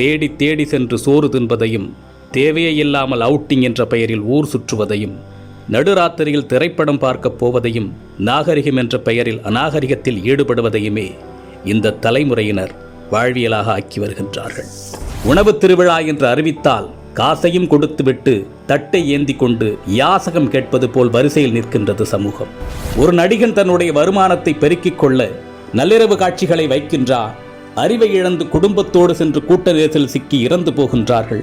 தேடி தேடி சென்று சோறு தின்பதையும், தேவையே இல்லாமல் அவுட்டிங் என்ற பெயரில் ஊர் சுற்றுவதையும், நடுராத்திரியில் திரைப்படம் பார்க்கப் போவதையும், நாகரிகம் என்ற பெயரில் அநாகரிகத்தில் ஈடுபடுவதையுமே இந்த தலைமுறையினர் வாழ்வியலாக ஆக்கி வருகின்றார்கள். உணவு திருவிழா என்று அறிவித்தால் காசையும் கொடுத்துவிட்டு தட்டை ஏந்தி கொண்டு யாசகம் கேட்பது போல் வரிசையில் நிற்கின்றது சமூகம். ஒரு நடிகன் தன்னுடைய வருமானத்தை பெருக்கிக் கொள்ள நள்ளிரவு காட்சிகளை வைக்கின்றார். அறிவை இழந்து குடும்பத்தோடு சென்று கூட்ட நெரிசல் சிக்கி இறந்து போகின்றார்கள்.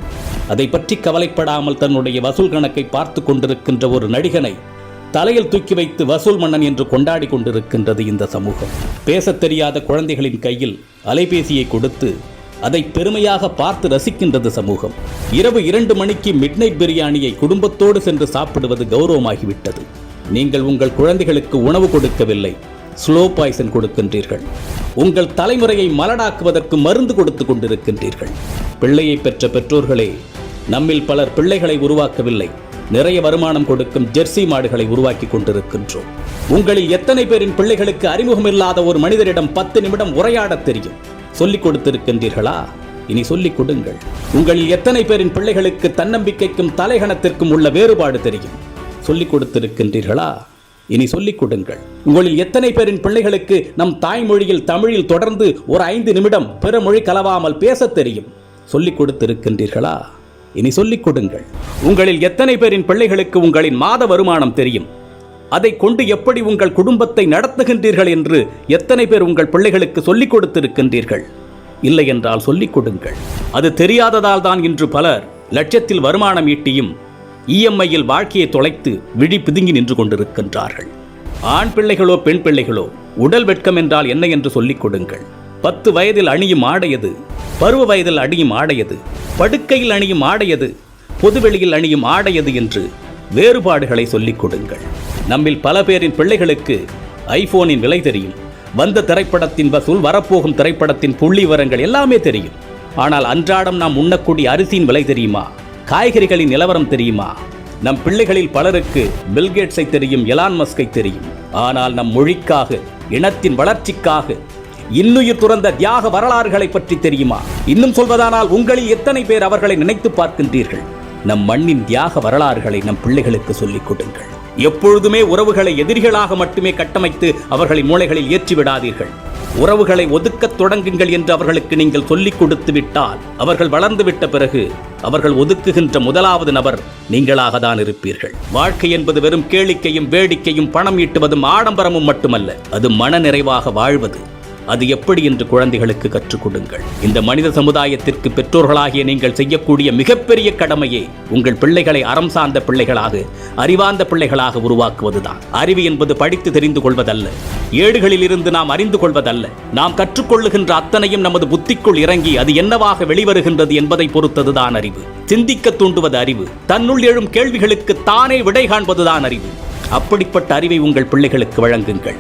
அதை பற்றி கவலைப்படாமல் தன்னுடைய வசூல் கணக்கை பார்த்து கொண்டிருக்கின்ற ஒரு நடிகனை தலையில் தூக்கி வைத்து வசூல் மன்னன் என்று கொண்டாடி கொண்டிருக்கின்றது இந்த சமூகம். பேசத் தெரியாத குழந்தைகளின் கையில் அலைபேசியை கொடுத்து அதை பெருமையாக பார்த்து ரசிக்கின்றது சமூகம். இரவு 2 மணிக்கு மிட்நைட் பிரியாணியை குடும்பத்தோடு சென்று சாப்பிடுவது கௌரவமாகிவிட்டது. நீங்கள் உங்கள் குழந்தைகளுக்கு உணவு கொடுக்கவில்லை, ஸ்லோ பாய்சன் கொடுக்கின்றீர்கள். உங்கள் தலைமுறையை மலடாக்குவதற்கு மருந்து கொடுத்து கொண்டிருக்கின்றீர்கள். பிள்ளையை பெற்ற பெற்றோர்களே, நம்மில் பலர் பிள்ளைகளை உருவாக்கவில்லை, நிறைய வருமானம் கொடுக்கும் ஜெர்சி மாடுகளை உருவாக்கி கொண்டிருக்கின்றோம். உங்களில் எத்தனை பேரின் பிள்ளைகளுக்கு அறிமுகமில்லாத ஒரு மனிதரிடம் 10 நிமிடம் உரையாட தெரியும்? சொல்லிக் கொடுத்திருக்கின்றீர்களா? இனி சொல்லிக் கொடுங்கள். உங்களில் எத்தனை பேரின் பிள்ளைகளுக்கு தன்னம்பிக்கைக்கும் தலைகணத்திற்கும் உள்ள வேறுபாடு தெரியும்? சொல்லிக் கொடுத்திருக்கின்றீர்களா? இனி சொல்லிக் கொடுங்கள். உங்களில் எத்தனை பேரின் பிள்ளைகளுக்கு நம் தாய்மொழியில் தமிழில் தொடர்ந்து ஒரு 5 நிமிடம் பிற மொழி கலவாமல் பேசத் தெரியும்? சொல்லிக் கொடுத்திருக்கின்றீர்களா? இனி சொல்லிக் கொடுங்கள். உங்களில் எத்தனை பேரின் பிள்ளைகளுக்கு உங்களின் மாத வருமானம் தெரியும்? அதை கொண்டு எப்படி உங்கள் குடும்பத்தை நடத்துகின்றீர்கள் என்று எத்தனை பேர் உங்கள் பிள்ளைகளுக்கு சொல்லிக் கொடுத்திருக்கின்றீர்கள்? இல்லை என்றால் சொல்லிக் கொடுங்கள். அது தெரியாததால் தான் இன்று பலர் லட்சத்தில் வருமானம் ஈட்டியும் இஎம்ஐயில் வாழ்க்கையை தொலைத்து விழி பிதுங்கி நின்று கொண்டிருக்கின்றார்கள். ஆண் பிள்ளைகளோ பெண் பிள்ளைகளோ, உடல் வெட்கம் என்றால் என்ன என்று சொல்லிக் கொடுங்கள். 10 வயதில் அணியும் ஆடையது, பருவ வயதில் அணியும் ஆடையது, படுக்கையில் அணியும் ஆடையது, பொதுவெளியில் அணியும் ஆடையது என்று வேறுபாடுகளை சொல்லிக் கொடுங்கள். நம்மில் பல பேரின் பிள்ளைகளுக்கு ஐபோனின் விலை தெரியும், வந்த திரைப்படத்தின் வசூல், வரப்போகும் திரைப்படத்தின் புள்ளி விவரங்கள் எல்லாமே தெரியும். ஆனால் அன்றாடம் நாம் உண்ணக்கூடிய அரிசியின் விலை தெரியுமா? காய்கறிகளின் நிலவரம் தெரியுமா? நம் பிள்ளைகளில் பலருக்கு பில்கேட்ஸை தெரியும், எலான் மஸ்கை தெரியும். ஆனால் நம் மொழிக்காக, இனத்தின் வளர்ச்சிக்காக இன்னுயிர் துறந்த தியாக வரலாறுகளை பற்றி தெரியுமா? இன்னும் சொல்வதானால் உங்களில் எத்தனை பேர் அவர்களை நினைத்து பார்க்கின்றீர்கள்? நம் மண்ணின் தியாக வரலாறுகளை நம் பிள்ளைகளுக்கு சொல்லிக் கொடுங்கள். எப்பொழுதுமே உறவுகளை எதிரிகளாக மட்டுமே கட்டமைத்து அவர்களின் மூளைகளில் ஏற்றிவிடாதீர்கள். உறவுகளை ஒதுக்கத் தொடங்குங்கள் என்று அவர்களுக்கு நீங்கள் சொல்லிக் கொடுத்து விட்டால், அவர்கள் வளர்ந்து விட்ட பிறகு அவர்கள் ஒதுக்குகின்ற முதலாவது நபர் நீங்களாக தான் இருப்பீர்கள். வாழ்க்கை என்பது வெறும் கேளிக்கையும் வேடிக்கையும் பணம் ஈட்டுவதும் ஆடம்பரமும் மட்டுமல்ல, அது மன நிறைவாக வாழ்வது. அது எப்படி என்று குழந்தைகளுக்கு கற்றுக் கொடுங்கள். இந்த மனித சமுதாயத்திற்கு பெற்றோர்களாகிய நீங்கள் செய்யக்கூடிய மிகப்பெரிய கடமையே உங்கள் பிள்ளைகளை அறம் சார்ந்த பிள்ளைகளாக, அறிவார்ந்த பிள்ளைகளாக உருவாக்குவதுதான். அறிவு என்பது படித்து தெரிந்து கொள்வதல்ல, ஏடுகளில் இருந்து நாம் அறிந்து கொள்வதல்ல. நாம் கற்றுக்கொள்ளுகின்ற அத்தனையும் நமது புத்திக்குள் இறங்கி அது என்னவாக வெளிவருகின்றது என்பதை பொறுத்ததுதான் அறிவு. சிந்திக்க தூண்டுவது அறிவு. தன்னுள் எழும் கேள்விகளுக்கு தானே விடை காண்பதுதான் அறிவு. அப்படிப்பட்ட அறிவை உங்கள் பிள்ளைகளுக்கு வழங்குங்கள்.